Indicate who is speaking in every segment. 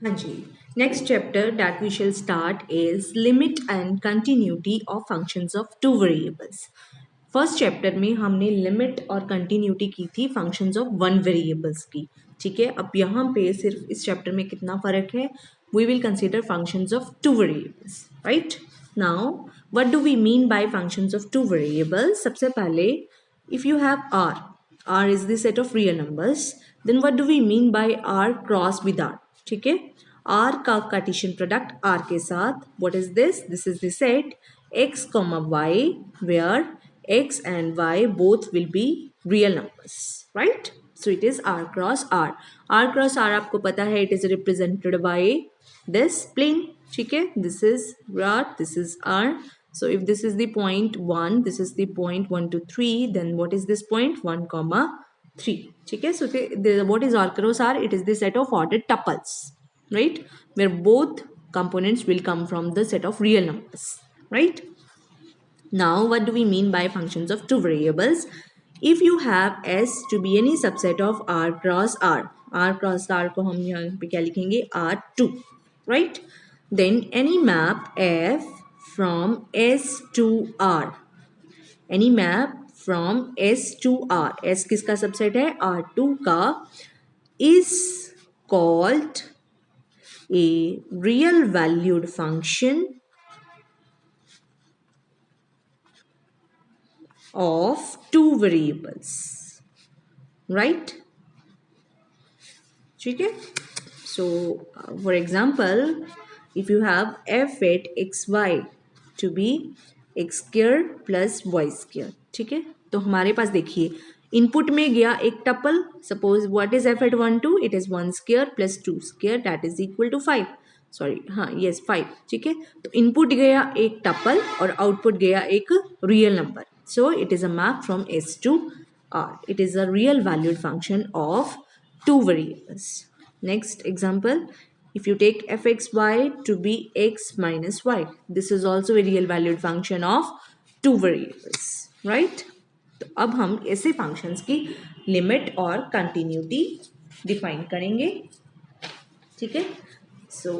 Speaker 1: हाँ जी. Next chapter that we shall start is limit and continuity of functions of two variables. First chapter में हमने limit और continuity की थी functions of one variables की. ठीक है, अब यहाँ पे सिर्फ इस चैप्टर में कितना फर्क है, we will consider functions of two variables. Right now what do we mean by functions of two variables. सबसे पहले if you have R is the set of real numbers, then what do we mean by R cross with R. ठीक है, R का Cartesian product R के साथ, what is this is the set x, y where x and y both will be real numbers, right? So it is r cross r. R cross r आपको पता है, it is represented by this plane. ठीक है, this is r, this is r. So if this is the point 1, this is the point 1 to 3, then what is this point 1 comma 3. ठीक है, so what is r cross r? It is the set of ordered tuples, right, where both components will come from the set of real numbers, right? Now what do we mean by functions of two variables? If you have S to be any subset of R cross R को हम यहाँ पे क्या लिखेंगे, R2, right? Then any map F from S to R, any map from S to R, S किसका subset है, R2 का, is called a real valued function of two variables, right? ठीक है, so for example if you have f at xy to be x square plus y square. ठीक है, तो हमारे पास देखिए इनपुट में गया एक tuple, suppose what is f at 1 2, it is 1 square plus 2 square that is equal to 5. Sorry, हाँ yes 5. ठीक है, तो इनपुट गया एक टपल और आउटपुट गया एक real number. So it is a map from S to R. It is a real valued function of two variables. Next example, if you take fxy to be x minus y, this is also a real valued function of two variables, right? तो अब हम ऐसे functions की limit और continuity define करेंगे. ठीक है, so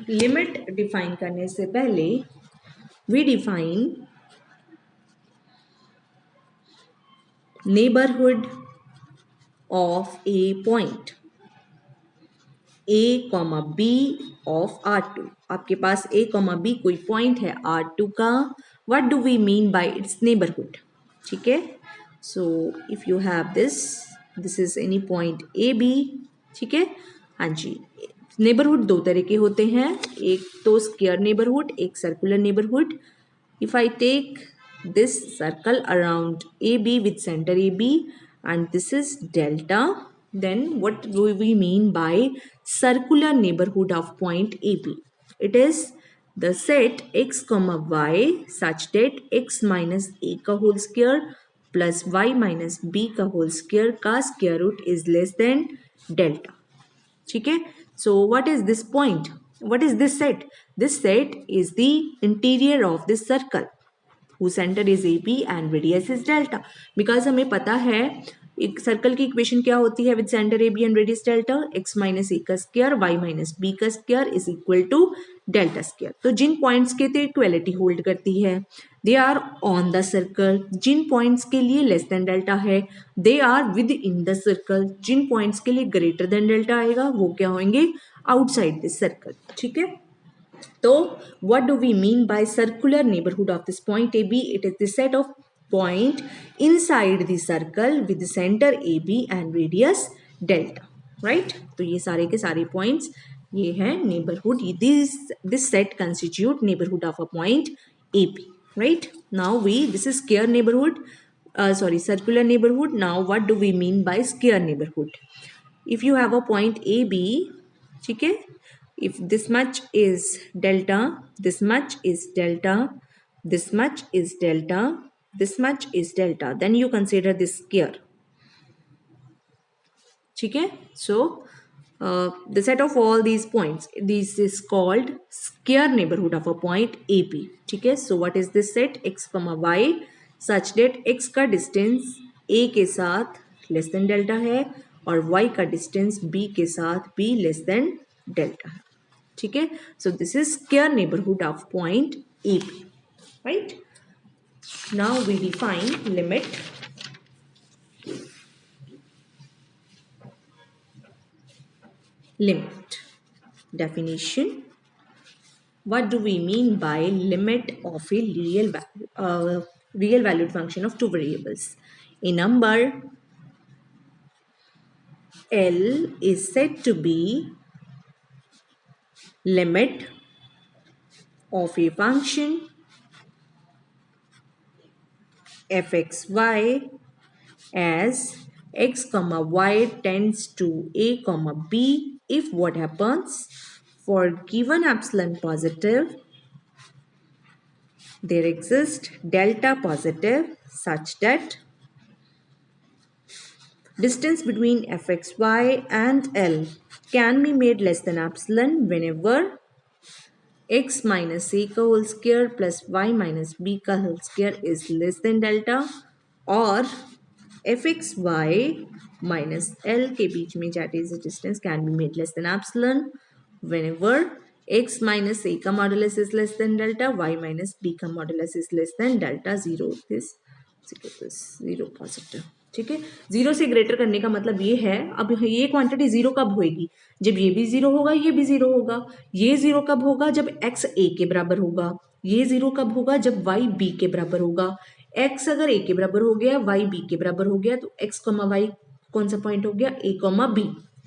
Speaker 1: limit define करने से पहले we define neighborhood of a point a comma b of R2. आपके पास a comma b कोई पॉइंट है R2 का. what do we mean by its neighborhood? ठीक है, so if you have this is any point a b. ठीक है, हाँ जी, neighbourhood दो तरह के होते हैं, एक तो स्क्वायर नेबरहुड, एक circular neighbourhood. if I take this circle around AB with center AB and this is delta, then what do we mean by circular neighborhood of point AB? It is the set x comma y such that x minus a का whole square plus y minus b का whole square का square root is less than delta. ठीक है, so what is this point? What is this set? This set is the interior of this circle whose center is AB and radius is delta. Because हमें पता है एक circle की equation क्या होती है with centre AB and radius delta, x minus a का square y minus b का square is equal to delta square. तो जिन पॉइंट्स के लिए इक्वलिटी होल्ड करती है they are on the circle, जिन पॉइंट्स के लिए लेस देन डेल्टा है they are within the circle, जिन पॉइंट्स के लिए ग्रेटर देन डेल्टा आएगा वो क्या होंगे, आउटसाइड दिस सर्कल. ठीक है, तो what do we mean by circular neighborhood of this point AB? It is the set of point inside the circle with the center AB and radius delta, right? तो ये सारे के सारे points ये है neighborhood. This set constitute neighborhood of a point AB, right? Now this is square neighborhood, circular neighborhood. Now what do we mean by square neighborhood? If you have a point AB, ठीक है, if this much is delta, this much is delta, this much is delta, this much is delta, then you consider this square. ठीक है, so the set of all these points, this is called square neighborhood of a point AB. ठीक है, so what is this set, x comma y such that x का distance a के साथ less than delta है और y का distance b के साथ b less than डेल्टा है, ठीक है। So this is square neighbourhood of point a b, right. Now we define limit definition. What do we mean by limit of a real valued function of two variables? A number L is said to be limit of a function fxy as x comma y tends to a comma b if what happens for given epsilon positive there exists delta positive such that distance between fxy and L can be made less than epsilon whenever x minus a का whole square plus y minus b का whole square is less than delta और fxy minus L के बीच में that is the distance can be made less than epsilon whenever x minus a का modulus is less than delta, y minus b का modulus is less than delta, zero positive, ठीक है। Zero से greater करने का मतलब ये है, अब ये क्वांटिटी जीरो कब होगी, जब ये भी जीरो होगा ये भी जीरो होगा। ये जीरो कब होगा, जब x a के बराबर होगा। ये जीरो कब होगा, जब y b के बराबर होगा। x अगर a के बराबर हो गया, y b के बराबर हो गया, तो x, y कौन सा पॉइंट हो गया, a, b,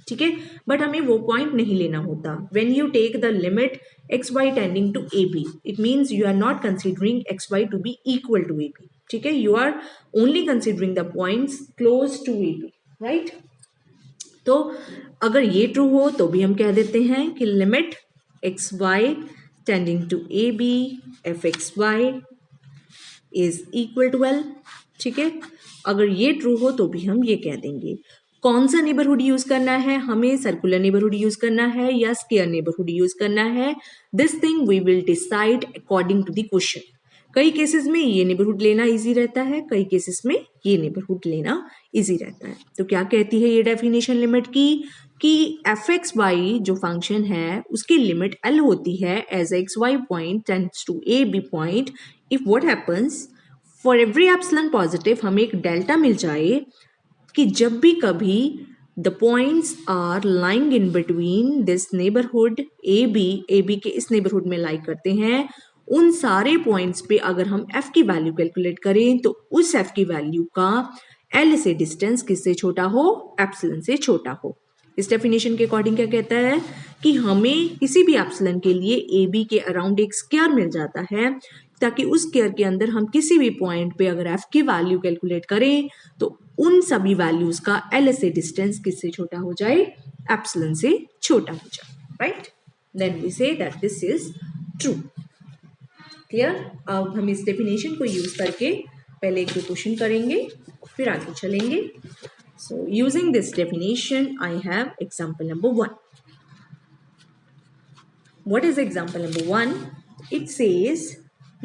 Speaker 1: ठीक है। बट हमें वो पॉइंट नहीं लेना होता। When you take the limit x y tending to a b, it means you are not considering x y to be equal to a b, ठीक है। You are only considering the points close to a b, right. तो अगर ये true हो तो भी हम कह देते हैं कि limit x y tending to a b f x y is equal to l, ठीक है। अगर ये ट्रू हो तो भी हम ये कह देंगे। कौन सा नेबरहुड यूज करना है, हमें सर्कुलर नेबरहुड यूज करना है या स्क्वायर नेबरहुड यूज करना है, this thing we will decide according to the question. कई केसेस में ये नेबरहुड लेना इजी रहता है, कई केसेस में ये नेबरहुड लेना इजी रहता है। तो क्या कहती है ये डेफिनेशन लिमिट की, कि एफ एक्स वाई जो फंक्शन है उसकी लिमिट एल होती है as x y point tends to a b point if what happens for every epsilon positive, हमें एक डेल्टा मिल जाए कि जब भी कभी the points are lying in between this neighbourhood a b के इस नेबरहुड में लाई करते हैं, उन सारे पॉइंट्स पे अगर हम f की वैल्यू कैलकुलेट करें तो उस f की वैल्यू का l से डिस्टेंस किससे छोटा हो, एप्सिलॉन से छोटा हो। इस डेफिनेशन के अकॉर्डिंग क्या कहता है कि हमें किसी भी एप्सिलॉन के लिए ए बी के अराउंड एक स्क्वायर मिल जाता है, ताकि उस स्क्वायर के अंदर हम किसी भी पॉइंट पे अगर f की वैल्यू कैलकुलेट करें तो उन सभी वैल्यूज का l से डिस्टेंस किससे छोटा हो जाए, एप्सिलॉन से छोटा हो जाए, right. Then we say that this is true. Clear. अब हम इस डेफिनेशन को यूज करके पहले एक दो क्वेश्चन करेंगे फिर आगे चलेंगे। So using this definition I have example number 1। What is example number 1? It says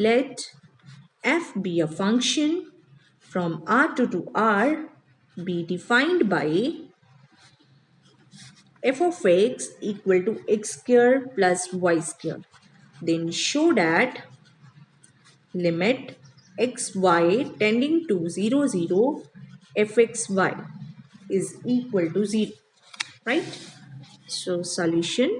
Speaker 1: let f be a function from R2 to R be defined by f of x equal to x square plus y square. Then show that limit xy tending to 0 0 fxy is equal to 0, right? So solution.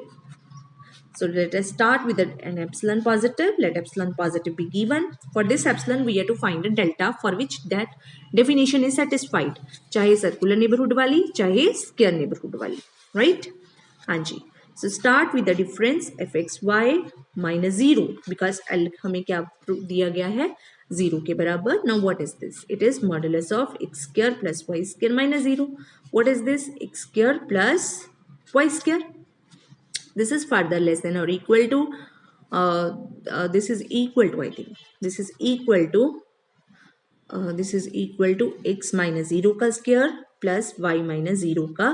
Speaker 1: So let us start with an epsilon positive. Let epsilon positive be given. For this epsilon, we have to find a delta for which that definition is satisfied. चाहे circular neighborhood वाली, चाहे square neighborhood वाली, right? हाँ जी. So start with the difference fxy minus 0 because L हमें क्या दिया गया है 0 के बराबर. Now what is this? It is modulus of x square plus y square minus 0. What is this? X square plus y square. This is further less than or equal to this is equal to, I think this is equal to x minus 0 का square plus y minus 0 का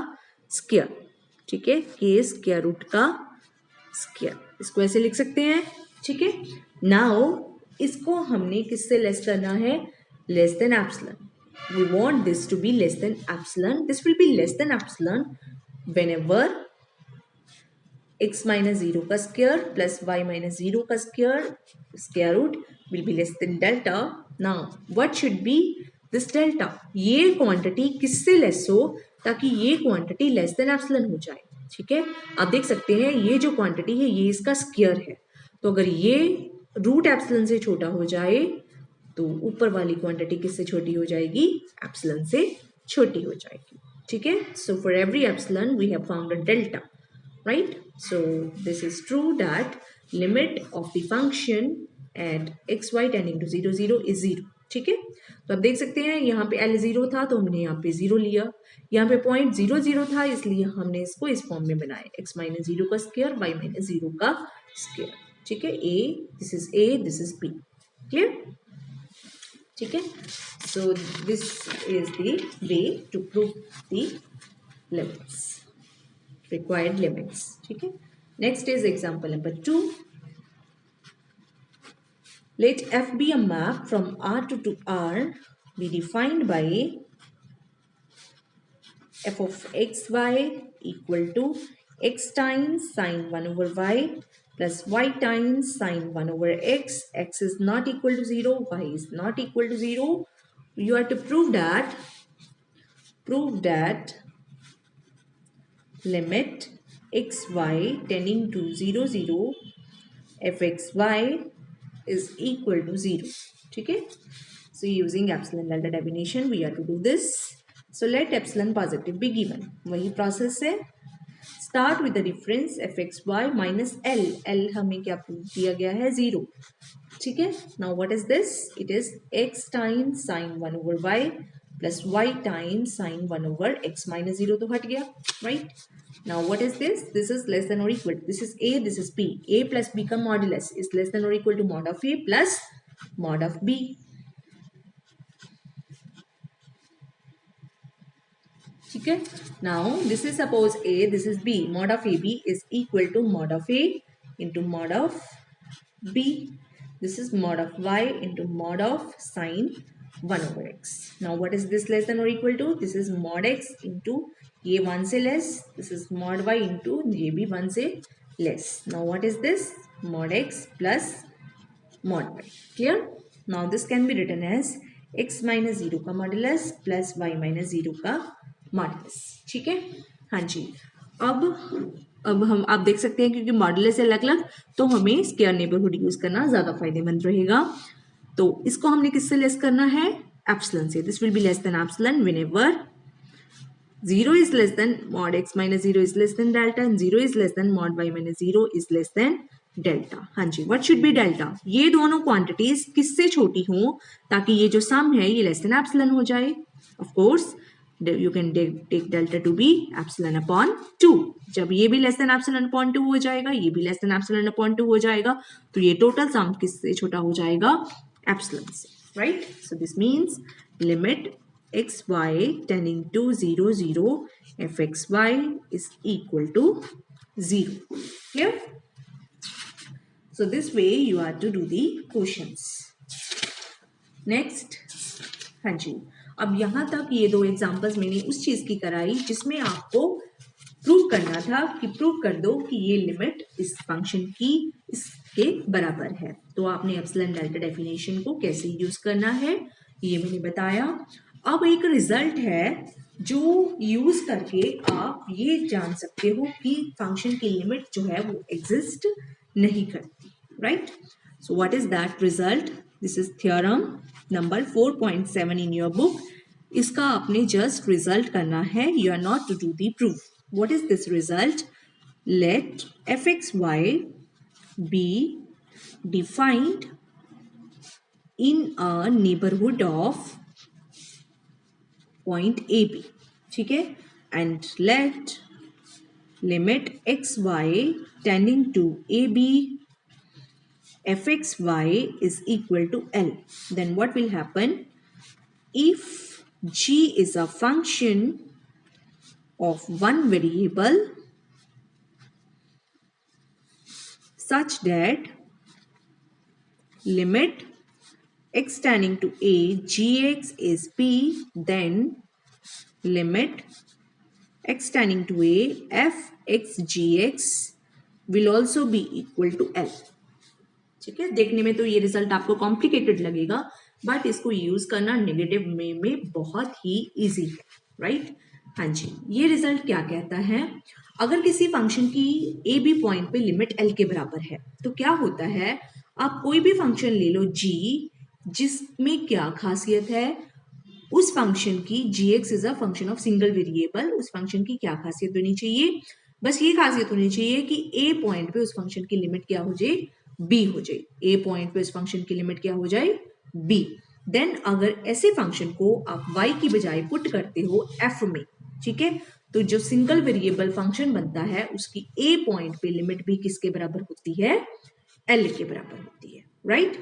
Speaker 1: square, ठीक है, के square root का square, इसको ऐसे लिख सकते हैं, ठीक है। नाउ इसको हमने किससे लेस करना है, less than epsilon. We want this to be less than epsilon. This will be less than epsilon whenever x minus 0 का स्क्वायर प्लस y minus 0 का square root will be less than delta. Now what should be this delta? ये quantity किससे less हो ताकि ये quantity less than epsilon हो जाए. ठीक है, आप देख सकते हैं ये जो क्वांटिटी है ये इसका स्क्वायर है, तो अगर ये रूट एप्सिलॉन से छोटा हो जाए तो ऊपर वाली क्वांटिटी किससे छोटी हो जाएगी? एप्सिलॉन से छोटी हो जाएगी. ठीक है, so for every epsilon we have found a delta, right. So this is true that limit of the function at x y tending to 0 0 इज 0. ठीक है, तो आप देख सकते हैं यहाँ पे L 0 था तो हमने यहाँ पे 0 लिया, यहाँ पे पॉइंट 0 0 था इसलिए हमने इसको इस फॉर्म में बनाया, x माइनस 0 का स्क्वायर y माइनस 0 का स्क्वायर. ठीक है, दिस इज b. क्लियर? ठीक है, so this is the way to prove the limits, required limits. ठीक है, next is example number 2. Let f be a map from R to R be defined by f of xy equal to x times sine 1 over y plus y times sine 1 over x. X is not equal to 0, y is not equal to 0. You have to prove that limit xy tending to 0 0 fxy is equal to 0. ठीक है, so using epsilon delta definition we have to do this. So let epsilon positive be given. वही process है. Start with the difference fxy minus L. L हमें क्या दिया गया है? 0. ठीक है, now what is this? It is x times sine 1 over y plus y times sine 1 over x minus 0 तो हट गया, right? Now what is this? This is less than or equal. This is a, this is b. A plus b का modulus is less than or equal to mod of a plus mod of b. ठीक है, now this is suppose a, this is b. Mod of ab is equal to mod of a into mod of b. This is mod of y into mod of sine 1 over x. Now what is this less than or equal to? This is mod x into ये 1 से less. This is mod y into ये भी 1 से less. Now what is this? Mod x plus mod y. Clear? Now this can be written as x minus 0 का modulus plus y minus 0 का modulus. ठीक है, हाँ जी. अब हम आप देख सकते हैं क्योंकि मॉडुलस अलग अलग तो हमें स्क्वायर नेबरहुड यूज करना ज्यादा फायदेमंद रहेगा. तो इसको हमने किससे लेस करना है? एप्सिलॉन से. This will be less than epsilon whenever 0 is less than mod x minus 0 is less than delta and 0 is less than mod y minus 0 is less than delta. हाँ जी, what should be delta? ये दोनों quantities किससे छोटी हों ताकि ये जो सम है ये लेस देन एप्सिलॉन हो जाए. Of course you can take delta to be epsilon upon 2. जब ये भी less than epsilon upon 2 हो जाएगा, ये भी less than epsilon upon 2 हो जाएगा, तो ये टोटल सम किससे छोटा हो जाएगा? एप्सिलॉन से, right? So this means limit xy tending to 0 0 fxy is equal to 0. Clear? So this way you have to do the questions. Next, हाँ जी, अब यहाँ तक ये दो एग्जाम्पल्स मैंने उस चीज की कराई जिसमें आपको प्रूव करना था कि प्रूव कर दो कि ये लिमिट इस फंक्शन की इसके बराबर है. तो आपने एप्सिलॉन डेल्टा डेफिनेशन को कैसे यूज करना है ये मैंने बताया. अब एक रिजल्ट है जो यूज करके आप ये जान सकते हो कि फंक्शन की लिमिट जो है वो एग्जिस्ट नहीं करती, right? So what is that result? This is theorem number 4.7 in your book. इसका आपने जस्ट रिजल्ट करना है, you are not to do the proof. What is this result? Let fxy be defined in a neighborhood of point AB. ठीक है, and let limit xy tending to AB fxy is equal to L. Then what will happen? If g is a function of one variable such that limit x tending to a gx is b, then limit x tending to a f x gx will also be equal to l. ठीक है, देखने में तो ये result आपको complicated लगेगा, but इसको use करना नेगेटिव में बहुत ही इजी है, राइट। हाँ जी, ये रिजल्ट क्या कहता है, अगर किसी फंक्शन की ए बी पॉइंट पे लिमिट एल के बराबर है तो क्या होता है, आप कोई भी फंक्शन ले लो जी, जिसमें क्या खासियत है, उस फंक्शन की g x is a function of single variable, उस फंक्शन की क्या खासियत होनी चाहिए, बस ये खासियत होनी चाहिए कि ए पॉइंट पे उस फंक्शन की लिमिट क्या हो जाए, बी हो जाए। ए पॉइंट पे उस फंक्शन की लिमिट क्या हो जाए, बी। देन अगर ऐसे फंक्शन को आप y की बजाय पुट करते हो f में, ठीक है, तो जो सिंगल वेरिएबल फंक्शन बनता है उसकी ए पॉइंट पे लिमिट भी किसके बराबर होती है, एल के बराबर होती है, राइट।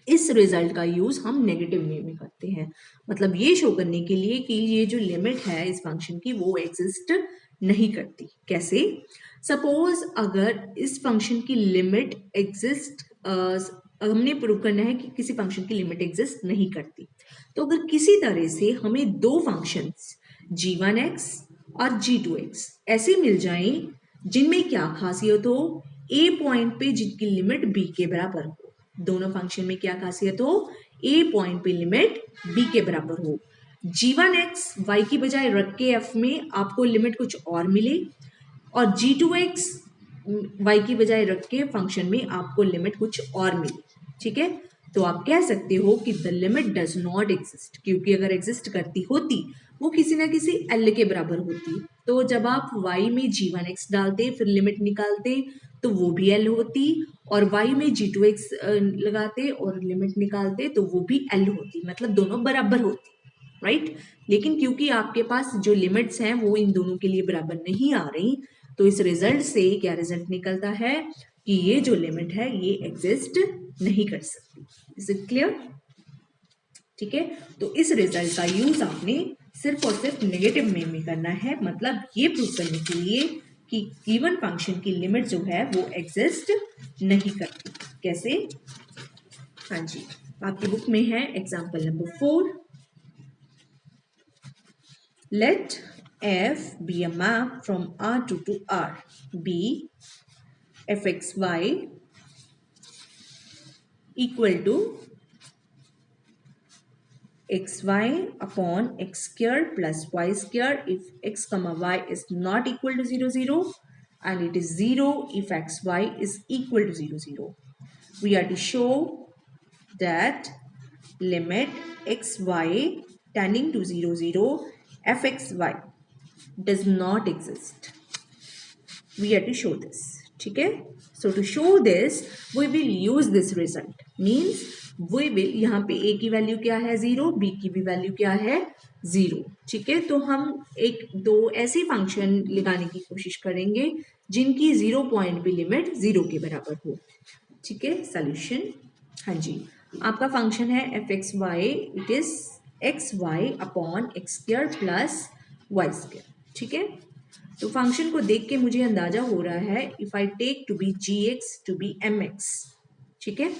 Speaker 1: इस रिजल्ट का यूज हम नेगेटिव वे में करते हैं, मतलब ये शो करने के लिए कि ये जो लिमिट है इस फंक्शन की वो एग्जिस्ट नहीं करती। कैसे, सपोज अगर इस फंक्शन की लिमिट एग्जिस्ट, हमने प्रूव करना है कि किसी फंक्शन की लिमिट एग्जिस्ट नहीं करती, तो अगर किसी तरह से हमें दो फंक्शंस g1x और g2x ऐसे मिल जाएं जिनमें क्या खासियत हो, ए पॉइंट पे जिनकी लिमिट b के बराबर हो, दोनों फंक्शन में क्या खासियत हो, ए पॉइंट पे लिमिट बी के बराबर हो, g1x y की बजाय रख के f में आपको लिमिट कुछ और मिले, और g2x y की बजाय रख के फंक्शन में आपको लिमिट कुछ और मिले, ठीक है, तो आप कह सकते हो कि the limit does not exist, क्योंकि अगर एग्जिस्ट करती होती वो किसी ना किसी एल के बराबर होती, तो जब आप y में g1x डालते फिर लिमिट निकालते तो वो भी एल होती, और y में g2x लगाते और लिमिट निकालते तो वो भी एल होती, मतलब दोनों बराबर होती, राइट। लेकिन क्योंकि आपके पास जो लिमिट्स हैं वो इन दोनों के लिए बराबर नहीं आ रही, तो इस रिजल्ट से क्या रिजल्ट निकलता है कि ये जो लिमिट है ये एग्जिस्ट नहीं कर सकती। Is it clear? ठीक है, तो इस रिजल्ट का यूज आपने सिर्फ और सिर्फ नेगेटिव में करना है, मतलब ये प्रूव करने के लिए कि गिवन फंक्शन की लिमिट जो है वो एग्जिस्ट नहीं करती। कैसे? हाँ जी, आपकी बुक में है example number 4, let f be a map from R2 to R, b fxy equal to xy upon x square plus y square if x comma y is not equal to 0 0 and it is 0 if xy is equal to 0 0. We are to show that limit xy tending to 0 0 fxy does not exist. We have to show this. ठीक है, so to show this we will use this result, means we will, यहाँ पे a की value क्या है 0, b की भी value क्या है 0, ठीक है, तो हम एक दो ऐसे फंक्शन लगाने की कोशिश करेंगे जिनकी 0 पॉइंट पे लिमिट 0 के बराबर हो। ठीक है, सोल्यूशन, हाँ जी, आपका फंक्शन है f x y, it is x y upon x square plus y square. ठीक है, तो फंक्शन को देख के मुझे अंदाजा हो रहा है if I take to be g x to be m x. ठीक है,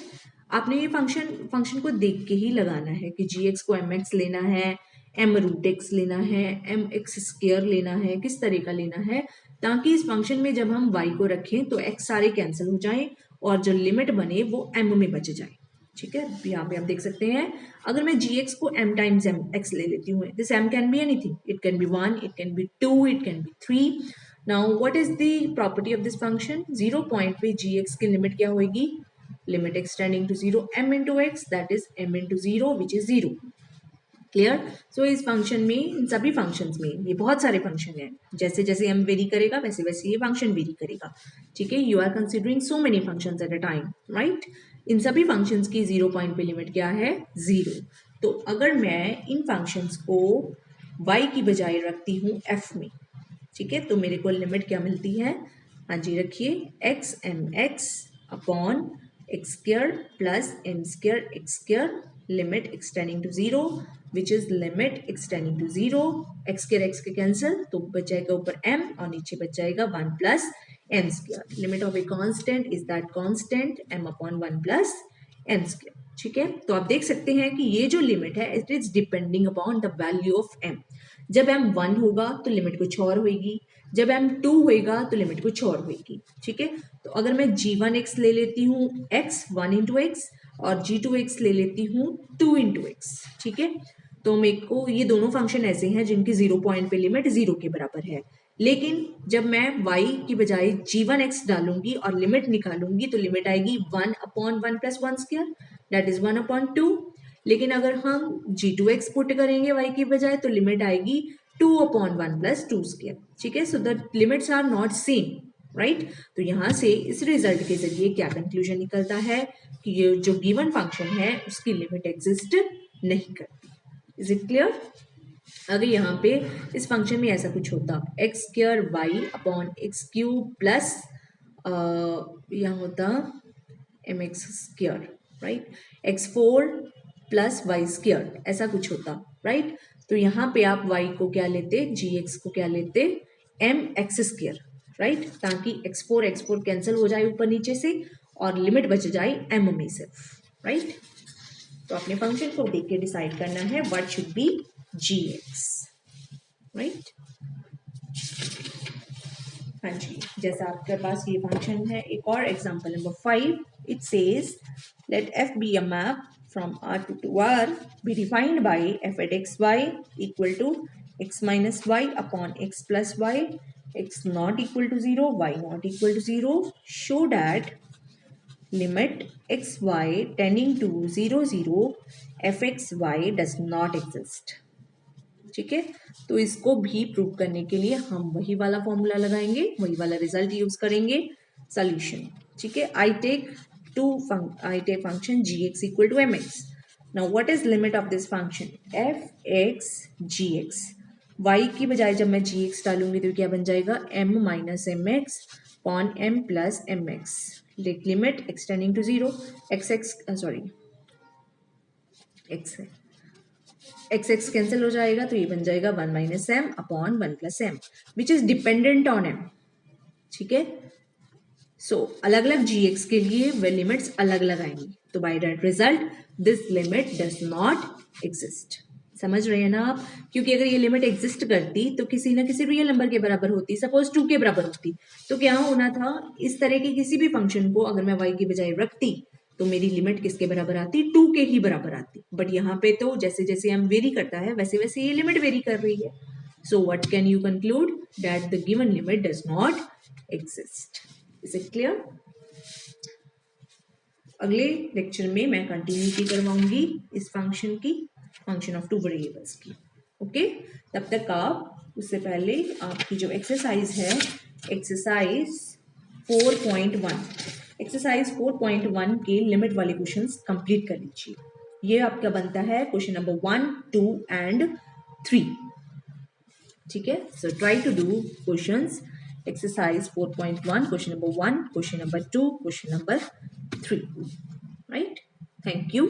Speaker 1: आपने ये फंक्शन को देख के ही लगाना है कि जी एक्स को एम एक्स लेना है, एम रूट एक्स लेना है, एम एक्स स्क्वायर लेना है, किस तरह का लेना है, ताकि इस फंक्शन में जब हम y को रखें तो x सारे कैंसिल हो जाएं और जो लिमिट बने वो m में बच जाए। ठीक है, यहाँ पे आप देख सकते हैं अगर मैं gx को m टाइम्स m x ले लेती हूँ, this m can be anything, it can be 1, it can be 2, it can be 3। Now what is the property of this function, 0 point पे gx की लिमिट क्या होगी, limit extending to 0 m into x, that is m into 0 which is 0। Clear? So इस function में, इन सभी functions में, ये बहुत सारे फंक्शन हैं, जैसे जैसे m वेरी करेगा वैसे वैसे ये फंक्शन वेरी करेगा। ठीक है, you are considering so many functions at a time, right. इन सभी फंक्शंस की 0 पॉइंट पे लिमिट क्या है 0। तो अगर मैं इन फंक्शंस को y की बजाय रखती हूँ f में, ठीक है, तो मेरे को लिमिट क्या मिलती है, हाँ जी रखिए, x m x upon x square plus m square x square, limit extending to 0 which is limit extending to 0, x square x के कैंसिल तो बच जाएगा ऊपर m और नीचे बच जाएगा 1 plus m square, limit of a constant is that constant m upon 1 plus m square. ठीक है, तो आप देख सकते हैं कि ये जो लिमिट है it is depending upon the value of m। जब m 1 होगा तो लिमिट कुछ और होगी, जब m2 होएगा तो लिमिट कुछ और होएगी, ठीक है। तो अगर मैं g1x ले लेती हूँ x 1 इंटू एक्स और g2x ले लेती हूँ 2 इंटू एक्स, ठीक है। तो मेरे को ये दोनों फंक्शन ऐसे हैं जिनकी 0 पॉइंट पे लिमिट 0 के बराबर है, लेकिन जब मैं y की बजाय g1x डालूंगी और लिमिट निकालूंगी तो लिमिट आएगी 1 upon 1 plus 1 square, that is 1 upon 2। लेकिन अगर हम g2x पुट करेंगे y की बजाय तो लिमिट आएगी 2 अपॉन 1 प्लस 2 स्क्वायर, ठीक है। So the limits are not same, right. तो यहाँ से इस रिजल्ट के जरिए क्या कंक्लूजन निकलता है कि ये जो गिवन फंक्शन है उसकी लिमिट एग्जिस्ट नहीं करती। Is it clear? अगर यहाँ पे इस फंक्शन में ऐसा कुछ होता x square y upon x cube plus यहाँ होता m x square, right, x4 plus y square, ऐसा कुछ होता, राइट। तो यहाँ पे आप y को क्या लेते, gx को क्या लेते, एम एक्स स्क्वायर, राइट, ताकि x4 कैंसिल हो जाए ऊपर नीचे से और लिमिट बच जाए m में सिर्फ, राइट। तो अपने फंक्शन को देख के डिसाइड करना है what should be gx, right. हाँ जी, जैसा आपके पास ये फंक्शन है, एक और example number 5, it says late f be a map from R2 to R be defined by f at xy equal to x minus y upon x plus y, x not equal to 0, y not equal to 0, show that limit xy tending to 0 0 fxy does not exist, ठीक है। तो इसको भी prove करने के लिए हम वही वाला फॉर्मूला लगाएंगे, वही वाला रिजल्ट यूज करेंगे, सॉल्यूशन, ठीक है। I take function gx equal to mx। Now what is limit of this function fx gx, y की बजाय जब मैं gx डालूंगी तो क्या बन जाएगा m minus m x upon m plus m x, limit extending to 0 x x cancel हो जाएगा तो ये बन जाएगा 1 minus m upon 1 plus m which is dependent on m, ठीक है। सो अलग अलग gx के लिए वे लिमिट्स अलग अलग आएंगी, तो by that result this limit does not exist. समझ रहे हैं ना आप? क्योंकि अगर ये लिमिट एग्जिस्ट करती तो किसी ना किसी रियल नंबर के बराबर होती, सपोज 2 के बराबर होती, तो क्या होना था, इस तरह के किसी भी फंक्शन को अगर मैं y की बजाय रखती तो मेरी लिमिट किसके बराबर आती, 2 के ही बराबर आती। बट यहाँ पे तो जैसे जैसे m वेरी करता है वैसे वैसे ये लिमिट वेरी कर रही है। So what can you conclude, that the given limit does not exist. Is it clear? अगले लेक्चर में मैं कंटिन्यूटी करवाऊंगी इस फंक्शन की, फंक्शन ऑफ 2 वेरिएबल्स की, ओके। तब तक आप, उससे पहले आपकी जो एक्सरसाइज है, एक्सरसाइज 4.1, एक्सरसाइज 4.1 के लिमिट वाले क्वेश्चंस कंप्लीट कर लीजिए। ये आपका बनता है क्वेश्चन नंबर 1, 2 एंड 3, ठीक है। So try to do questions exercise 4.1, question number 1, question number 2, question number 3, right? Thank you.